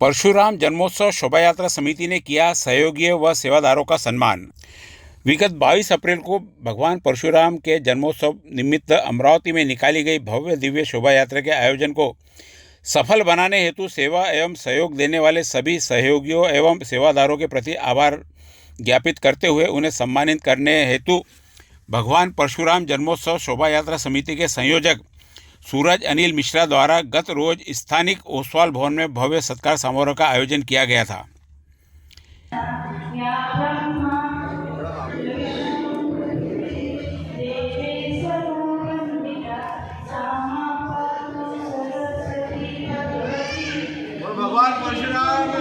परशुराम जन्मोत्सव शोभा यात्रा समिति ने किया सहयोगियों व सेवादारों का सम्मान। विगत 22 अप्रैल को भगवान परशुराम के जन्मोत्सव निमित्त अमरावती में निकाली गई भव्य दिव्य शोभा यात्रा के आयोजन को सफल बनाने हेतु सेवा एवं सहयोग देने वाले सभी सहयोगियों एवं सेवादारों के प्रति आभार ज्ञापित करते हुए उन्हें सम्मानित करने हेतु भगवान परशुराम जन्मोत्सव शोभा यात्रा समिति के संयोजक सूरज अनिल मिश्रा द्वारा गत रोज स्थानिक ओसवाल भवन में भव्य सत्कार समारोह का आयोजन किया गया था। भगवान परशुराम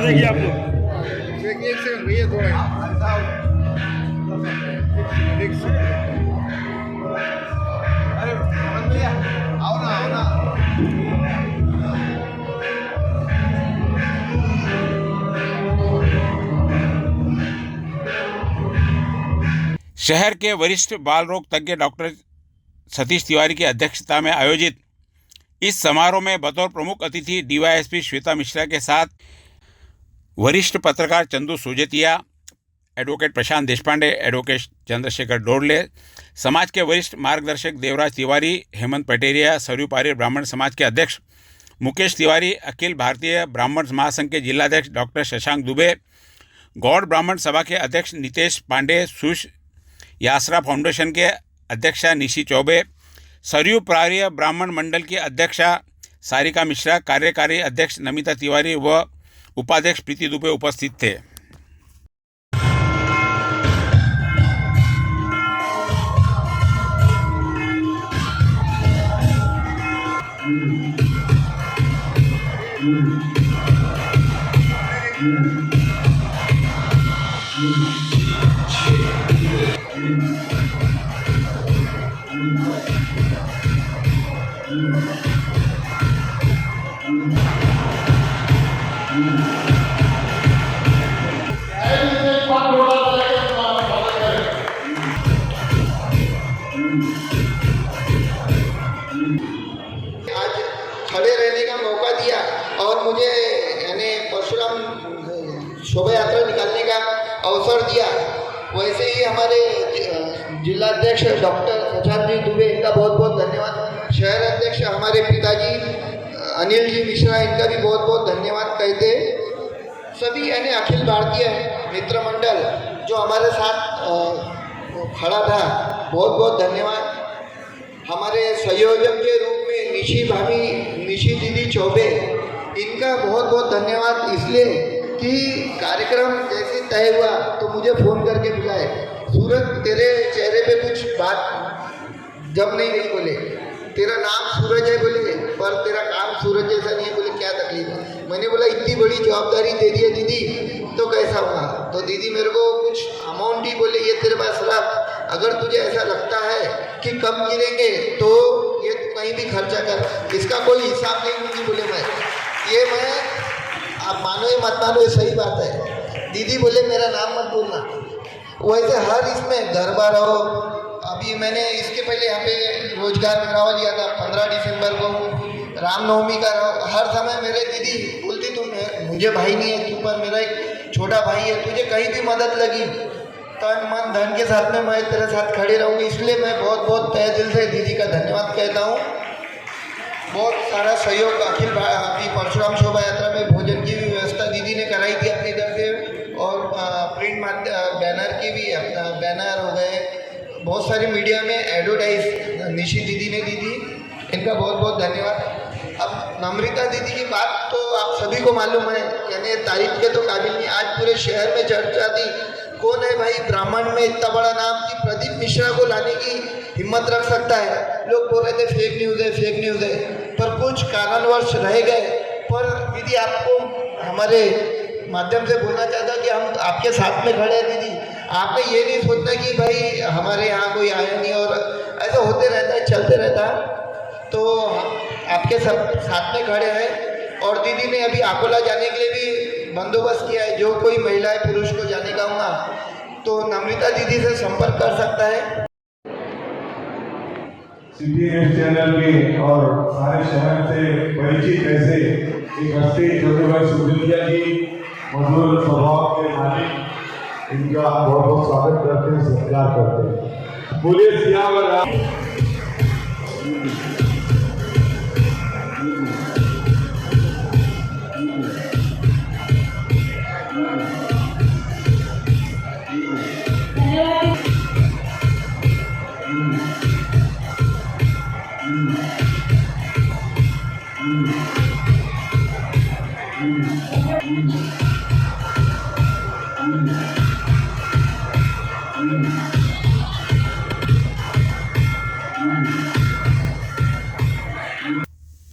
देखिए आप लोग देखिए एक सेकंड भैया थोड़ा अरे भैया आओ ना शहर के वरिष्ठ बाल रोग तज्ञ डॉक्टर सतीश तिवारी की अध्यक्षता में आयोजित इस समारोह में बतौर प्रमुख अतिथि डीवाईएसपी श्वेता मिश्रा के साथ वरिष्ठ पत्रकार चंदू सुजेतिया, एडवोकेट प्रशांत देशपांडे, एडवोकेट चंद्रशेखर डोरले, समाज के वरिष्ठ मार्गदर्शक देवराज तिवारी, हेमंत पटेरिया, सरयू पारिर ब्राह्मण समाज के अध्यक्ष मुकेश तिवारी, अखिल भारतीय ब्राह्मण महासंघ के जिलाध्यक्ष डॉक्टर शशांक दुबे, गौड़ ब्राह्मण सभा के अध्यक्ष नितेश पांडे, सुश यासरा फाउंडेशन के अध्यक्षा निशी चौबे, सरयू पारिर ब्राह्मण मंडल की अध्यक्षा सारिका मिश्रा, कार्यकारी अध्यक्ष नमिता तिवारी व उपाध्यक्ष प्रीति दुबे उपस्थित थे। खड़े रहने का मौका दिया और मुझे यानी परशुराम शोभा यात्रा निकालने का अवसर दिया। वैसे ही हमारे जिलाध्यक्ष डॉक्टर शशांक जी दुबे, इनका बहुत बहुत धन्यवाद। शहर अध्यक्ष हमारे पिताजी अनिल जी मिश्रा, इनका भी बहुत बहुत धन्यवाद कहते। सभी यानी अखिल भारतीय मित्र मंडल जो हमारे साथ खड़ा था, बहुत बहुत धन्यवाद। हमारे संयोजक के रूप में निशी दीदी चौबे, इनका बहुत बहुत धन्यवाद इसलिए कि कार्यक्रम जैसे तय हुआ तो मुझे फ़ोन करके बुलाए, सूरज तेरे चेहरे पे कुछ बात जब नहीं गई, बोले तेरा नाम सूरज है, बोले पर तेरा काम सूरज जैसा नहीं है, बोले क्या तकलीफ है। मैंने बोला इतनी बड़ी जवाबदारी दे दी है दीदी, तो कैसा होगा। तो दीदी मेरे को कुछ अमाउंट ही बोले ये तेरे पास रख, अगर तुझे ऐसा लगता है कि कम गिरेंगे तो ये कहीं भी खर्चा कर, इसका कोई हिसाब नहीं दूंगी, बोले मैं आप मानो या मत मानो ये सही बात है। दीदी बोले मेरा नाम मत बोलना। वैसे हर इसमें घर बार रहो। अभी मैंने इसके पहले यहाँ पे रोजगार मेला लिया था 15 दिसंबर को, रामनवमी का हर समय मेरे दीदी बोलती तुम मुझे भाई नहीं है, तू पर मेरा एक छोटा भाई है, तुझे कहीं भी मदद लगी तन मन धन के साथ में मैं तेरे साथ खड़े रहूँगी। इसलिए मैं बहुत बहुत तहे दिल से दीदी का धन्यवाद कहता हूँ। बहुत सारा सहयोग अखिल भारतीय परशुराम शोभा यात्रा में भोजन की भी व्यवस्था दीदी ने कराई थी अपनी तरफ से, और प्रिंट बैनर की भी, अपना बैनर हो गए, बहुत सारी मीडिया में एडवर्टाइज निशी दीदी ने दी थी, इनका बहुत बहुत धन्यवाद। अब नम्रता दीदी की बात तो आप सभी को मालूम है, यानी तारीफ के तो काबिल नहीं। आज पूरे शहर में चर्चा थी कौन है भाई ब्राह्मण में इतना बड़ा नाम कि प्रदीप मिश्रा को लाने की हिम्मत रख सकता है। लोग बोल रहे थे फेक न्यूज़ है, फेक न्यूज़ है, पर कुछ कारणवश रह गए। पर दीदी आपको हमारे माध्यम से बोलना चाहता कि हम आपके साथ में खड़े हैं दीदी। आपने ये नहीं सोचना कि भाई हमारे यहाँ कोई आया नहीं, और ऐसा होते रहता है, चलते रहता है। तो आपके सब साथ में खड़े हैं। और दीदी ने अभी अकोला जाने के लिए भी बंदोबस्त किया है। जो कोई महिलाएं पुरुष को जाने का होगा तो नम्रता दीदी से संपर्क कर सकता है। सिटी न्यूज चैनल के और सारे शहर से परिचित ऐसे एक हस्ती छोटे भाई सुजुलिया जी, मधुर स्वभाव के मालिक, इनका बहुत बहुत स्वागत करते हैं, सत्कार करते हैं। बोलिए सियावर राम।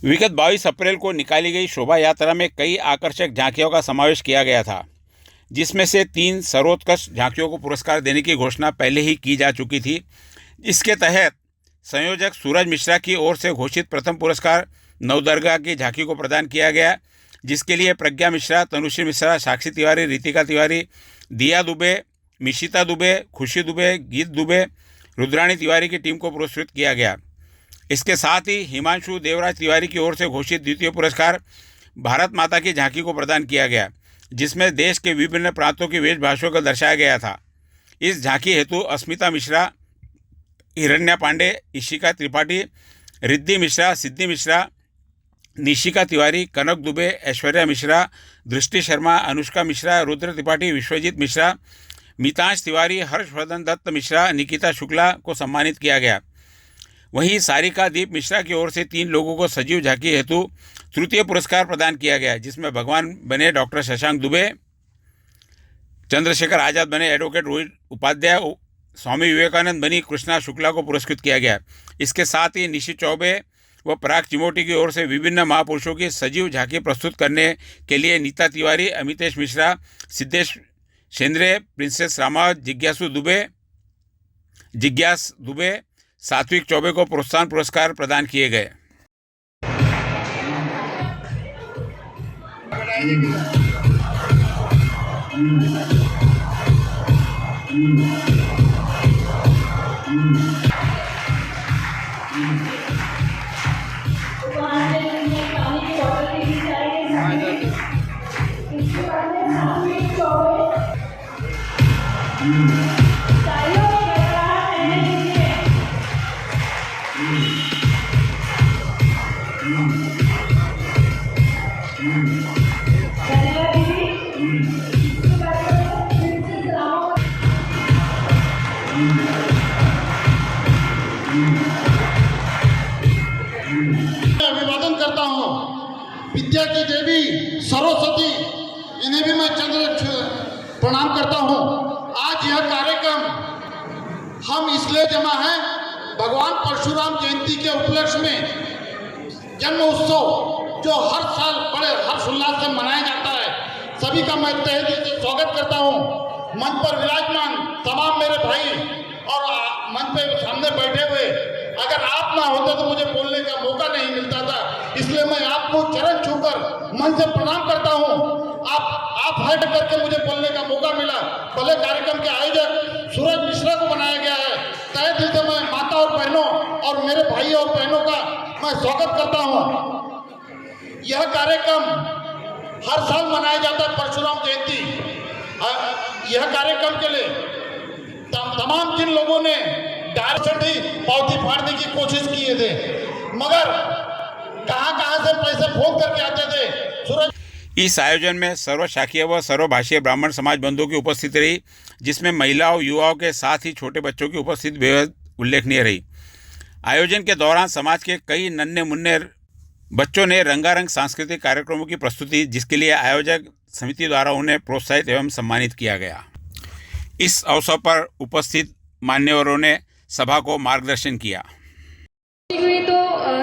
विगत 22 अप्रैल को निकाली गई शोभा यात्रा में कई आकर्षक झांकियों का समावेश किया गया था, जिसमें से 3 सर्वोत्कृष्ट झांकियों को पुरस्कार देने की घोषणा पहले ही की जा चुकी थी। इसके तहत संयोजक सूरज मिश्रा की ओर से घोषित प्रथम पुरस्कार नवदरगाह की झांकी को प्रदान किया गया, जिसके लिए प्रज्ञा मिश्रा, तनुश्री मिश्रा, साक्षी तिवारी, रितिका तिवारी, दिया दुबे, मिशिता दुबे, खुशी दुबे, गीत दुबे, रुद्राणी तिवारी की टीम को पुरस्कृत किया गया। इसके साथ ही हिमांशु देवराज तिवारी की ओर से घोषित द्वितीय पुरस्कार भारत माता की झांकी को प्रदान किया गया, जिसमें देश के विभिन्न प्रांतों की वेशभाषाओं को दर्शाया गया था। इस झांकी हेतु अस्मिता मिश्रा, हिरण्या पांडे, इशिका त्रिपाठी, रिद्धि मिश्रा, सिद्धि मिश्रा, निशिका तिवारी, कनक दुबे, ऐश्वर्या मिश्रा, दृष्टि शर्मा, अनुष्का मिश्रा, रुद्र त्रिपाठी, विश्वजीत मिश्रा, मितांश तिवारी, हर्षवर्धन दत्त मिश्रा, निकिता शुक्ला को सम्मानित किया गया। वहीं सारिका दीप मिश्रा की ओर से 3 लोगों को सजीव झांकी हेतु तृतीय पुरस्कार प्रदान किया गया, जिसमें भगवान बने डॉक्टर शशांक दुबे, चंद्रशेखर आज़ाद बने एडवोकेट रोहित उपाध्याय, स्वामी विवेकानंद बनी कृष्णा शुक्ला को पुरस्कृत किया गया। इसके साथ ही निशित चौबे व पराग चिमोटी की ओर से विभिन्न महापुरुषों की सजीव झांकी प्रस्तुत करने के लिए नीता तिवारी, अमितेश मिश्रा, सिद्धेश शेंद्रे, प्रिंसेस रामावत, जिज्ञास दुबे, सात्विक चौबे को प्रोत्साहन पुरस्कार प्रदान किए गए। अभिवादन करता हूँ। विद्या की देवी सरस्वती, इन्हें भी मैं चंद्र प्रणाम करता हूँ। आज यह कार्यक्रम हम इसलिए जमा हैं, भगवान परशुराम जयंती के उपलक्ष्य में जन्म उत्सव जो हर साल बड़े हर्षोल्लास से मनाया जाता है, सभी का मैं तहे दिल से स्वागत करता हूँ। मंच पर विराजमान तमाम मेरे भाई और मंच पे सामने बैठे हुए, अगर आप ना होते तो मुझे बोलने का मौका नहीं मिलता था, इसलिए मैं आपको चरण छूकर मन से प्रणाम करता हूँ। आप हट करके मुझे बोलने का मौका मिला। भले कार्यक्रम के आयोजक सूरज मिश्रा को बनाया गया है, तहे दिल से मैं माता और बहनों और मेरे भाई और बहनों का मैं स्वागत करता हूँ। यह कार्यक्रम हर साल मनाया जाता है, परशुराम जयंती। यह कार्यक्रम के लिए तमाम जिन लोगों ने डायरेक्ट पावती फाड़ने की कोशिश किए थे, मगर कहां से पैसे फोन करके आते थे। सूरज इस आयोजन में सर्वशाखीय व सर्वभाषीय ब्राह्मण समाज बंधुओं की उपस्थिति रही, जिसमें महिलाओं, युवाओं के साथ ही छोटे बच्चों की उपस्थिति बेहद उल्लेखनीय रही। आयोजन के दौरान समाज के कई नन्हे मुन्ने बच्चों ने रंगारंग सांस्कृतिक कार्यक्रमों की प्रस्तुति, जिसके लिए आयोजक समिति द्वारा उन्हें प्रोत्साहित एवं सम्मानित किया गया। इस अवसर पर उपस्थित मान्यवरों ने सभा को मार्गदर्शन किया। हुई तो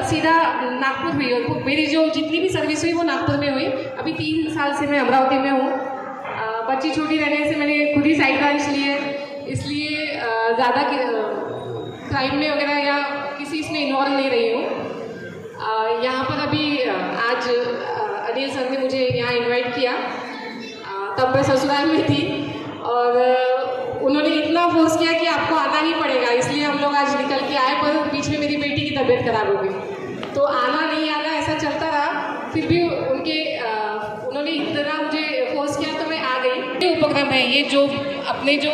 सीधा नागपुर हुई और मेरी जो जितनी भी सर्विस हुई वो नागपुर में हुई। अभी 3 साल से मैं अमरावती में हूँ। बच्ची छोटी रहने से मैंने खुद ही साइड ब्रांच ली है, इसलिए ज़्यादा क्राइम में वगैरह या किसी इसमें इन्वॉल्व नहीं रही हूँ। यहाँ पर अभी आज अनिल सर ने मुझे यहाँ इनवाइट किया, तब मैं ससुराल में थी और उन्होंने इतना फोर्स किया कि आपको आना ही पड़ेगा, इसलिए हम लोग आज निकल के आए। पर बीच में मेरी बेटी की तबीयत खराब हो गई तो आना नहीं आना ऐसा चलता रहा। फिर भी उन्होंने इतना मुझे फोर्स किया तो मैं आ गई। ये उपक्रम है, ये जो अपने जो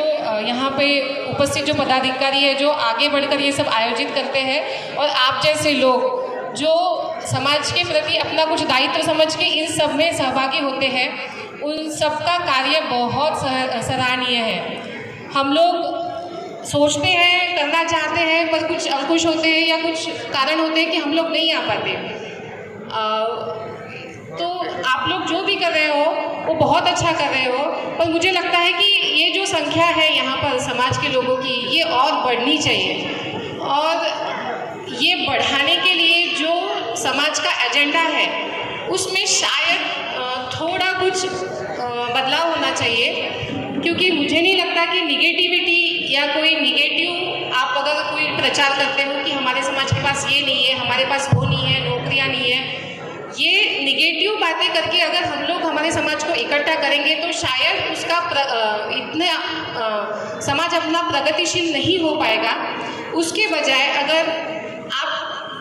यहाँ पे उपस्थित जो पदाधिकारी है जो आगे बढ़कर ये सब आयोजित करते हैं और आप जैसे लोग जो समाज के प्रति अपना कुछ दायित्व समझ के इन सब में सहभागी होते हैं, उन सबका कार्य बहुत सराहनीय है। हम लोग सोचते हैं, करना चाहते हैं, पर कुछ अंकुश होते हैं या कुछ कारण होते हैं कि हम लोग नहीं आ पाते। तो आप लोग जो भी कर रहे हो वो बहुत अच्छा कर रहे हो, पर मुझे लगता है कि ये जो संख्या है यहाँ पर समाज के लोगों की, ये और बढ़नी चाहिए। और ये बढ़ाने के लिए जो समाज का एजेंडा है उसमें शायद थोड़ा कुछ बदलाव होना चाहिए, क्योंकि मुझे नहीं लगता कि निगेटिविटी या कोई निगेटिव आप अगर कोई प्रचार करते हो कि हमारे समाज के पास ये नहीं है, हमारे पास वो नहीं है, नौकरियां नहीं है, ये निगेटिव बातें करके अगर हम लोग हमारे समाज को इकट्ठा करेंगे तो शायद उसका इतने समाज अपना प्रगतिशील नहीं हो पाएगा। उसके बजाय अगर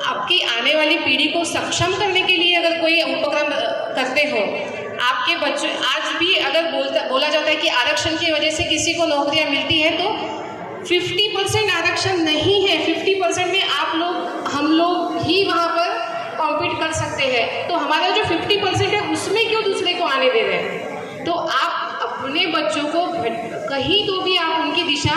आपकी आने वाली पीढ़ी को सक्षम करने के लिए अगर कोई उपक्रम करते हो, आपके बच्चों आज भी अगर बोला जाता है कि आरक्षण की वजह से किसी को नौकरियां मिलती है, तो 50% आरक्षण नहीं है, 50% में हम लोग ही वहाँ पर कॉम्पीट कर सकते हैं। तो हमारा जो 50% है उसमें क्यों दूसरे को आने दे रहे हैं? तो आप अपने बच्चों को कहीं तो भी आप उनकी दिशा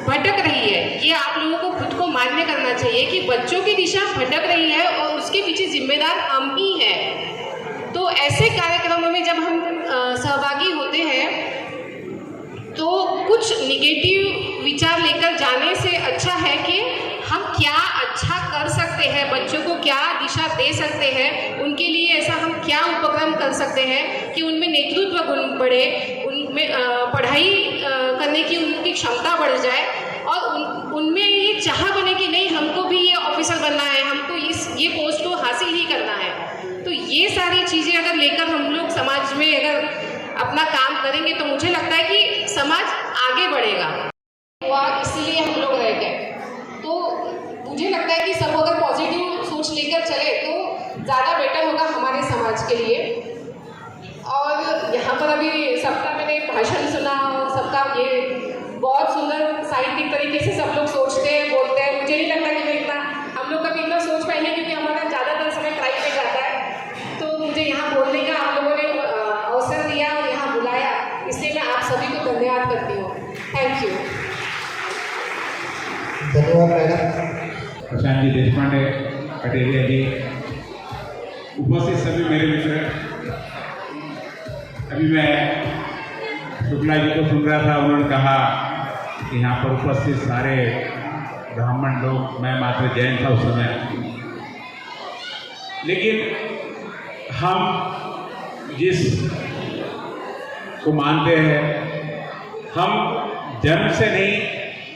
भटक रही है, ये आप लोगों को खुद को मान्य करना चाहिए कि बच्चों की दिशा भटक रही है और उसके पीछे जिम्मेदार हम ही हैं। तो ऐसे कार्यक्रमों में जब हम सहभागी होते हैं तो कुछ निगेटिव विचार लेकर जाने से अच्छा है कि हम क्या अच्छा कर सकते हैं, बच्चों को क्या दिशा दे सकते हैं, उनके लिए ऐसा हम क्या उपक्रम कर सकते हैं कि उनमें नेतृत्व गुण बढ़े, उनमें पढ़ाई करने की उनकी क्षमता बढ़ जाए और उनमें ये चाह बने कि नहीं हमको भी ये ऑफिसर बनना है, हमको ये पोस्ट को हासिल ही करना है। तो ये सारी चीज़ें अगर लेकर हम लोग समाज में अगर अपना काम करेंगे तो मुझे लगता है कि समाज आगे बढ़ेगा। इसीलिए हम लोग रह गए। तो मुझे लगता है कि सब अगर पॉजिटिव सोच लेकर चले तो ज़्यादा बेटर होगा हमारे समाज के लिए। और यहाँ पर अभी सबका मैंने भाषण सुना और सबका ये बहुत सुंदर साहित्यिक तरीके से सब लोग सोचते हैं, बोलते हैं। मुझे नहीं लगता कि मैं इतना हम लोग कभी इतना सोच पाएंगे, क्योंकि हमारा ज़्यादातर समय क्राइम में जाता है। तो मुझे यहाँ बोलने का आप लोगों ने अवसर दिया और यहाँ बुलाया, इसलिए मैं आप सभी को धन्यवाद करती हूँ। Thank you. धन्यवाद मैडम। प्रशांत जी देशपांडे, कटेरिया जी, उपस्थित सभी मेरे मित्र। अभी मैं शुक्ला जी को सुन रहा था, उन्होंने कहा कि यहाँ पर उपस्थित सारे ब्राह्मण लोग, मैं मात्र जैन था उस समय, लेकिन हम जिस को मानते हैं, हम जन्म से नहीं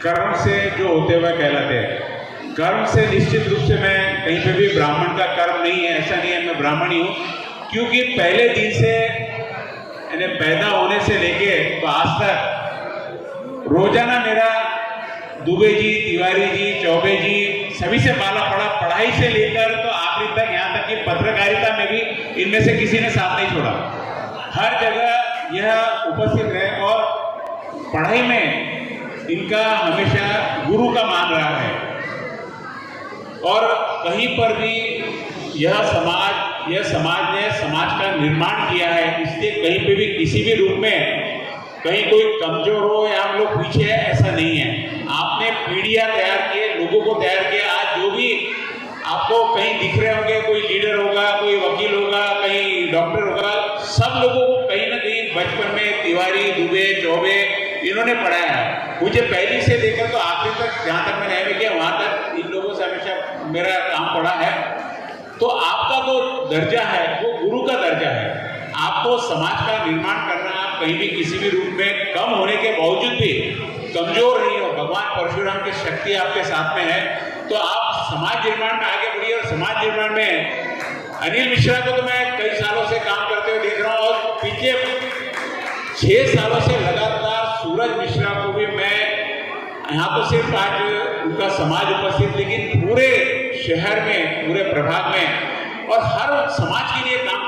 कर्म से जो होते हुए कहलाते हैं। कर्म से निश्चित रूप से मैं कहीं पे भी ब्राह्मण का कर्म नहीं है, ऐसा नहीं है, मैं ब्राह्मण ही हूँ, क्योंकि पहले दिन से यानी पैदा होने से लेके तो आज तक रोजाना मेरा दुबे जी, तिवारी जी, चौबे जी सभी से माला पड़ा, पढ़ाई से लेकर तो आखिरी तक, यहाँ तक कि पत्रकारिता में भी इनमें से किसी ने साथ नहीं छोड़ा। हर जगह यह उपस्थित है और पढ़ाई में इनका हमेशा गुरु का मान रहा है। और कहीं पर भी यह समाज ने समाज का निर्माण किया है, इसलिए कहीं पे भी किसी भी रूप में कहीं कोई कमजोर हो या हम लोग पीछे है, ऐसा नहीं है। आपने पीढ़ियां तैयार किए, लोगों को तैयार किया। आज जो भी आपको कहीं दिख रहे होंगे, कोई लीडर होगा, कोई वकील होगा, कहीं डॉक्टर होगा, सब लोगों को कहीं ना कहीं बचपन में तिवारी, दुबे, चौबे इन्होंने पढ़ाया है। मुझे पहली से लेकर तो आखिरी तक, जहाँ तक मैंने एमए किया वहाँ तक इन लोगों से हमेशा मेरा काम पड़ा है। तो आपका जो दर्जा है वो गुरु का दर्जा है। आपको समाज का निर्माण करना, आप कहीं भी किसी भी रूप में कम होने के बावजूद भी कमजोर नहीं हो, भगवान परशुराम की शक्ति आपके साथ में है, तो आप समाज निर्माण में आगे बढ़िए। और समाज निर्माण में अनिल मिश्रा को तो मैं कई सालों से काम करते हुए देख रहा हूँ, और पिछले 6 सालों से लगातार सूरज मिश्रा को भी मैं, यहाँ तो सिर्फ आज उनका समाज उपस्थित, लेकिन पूरे शहर में, पूरे प्रभाग में और हर समाज के लिए काम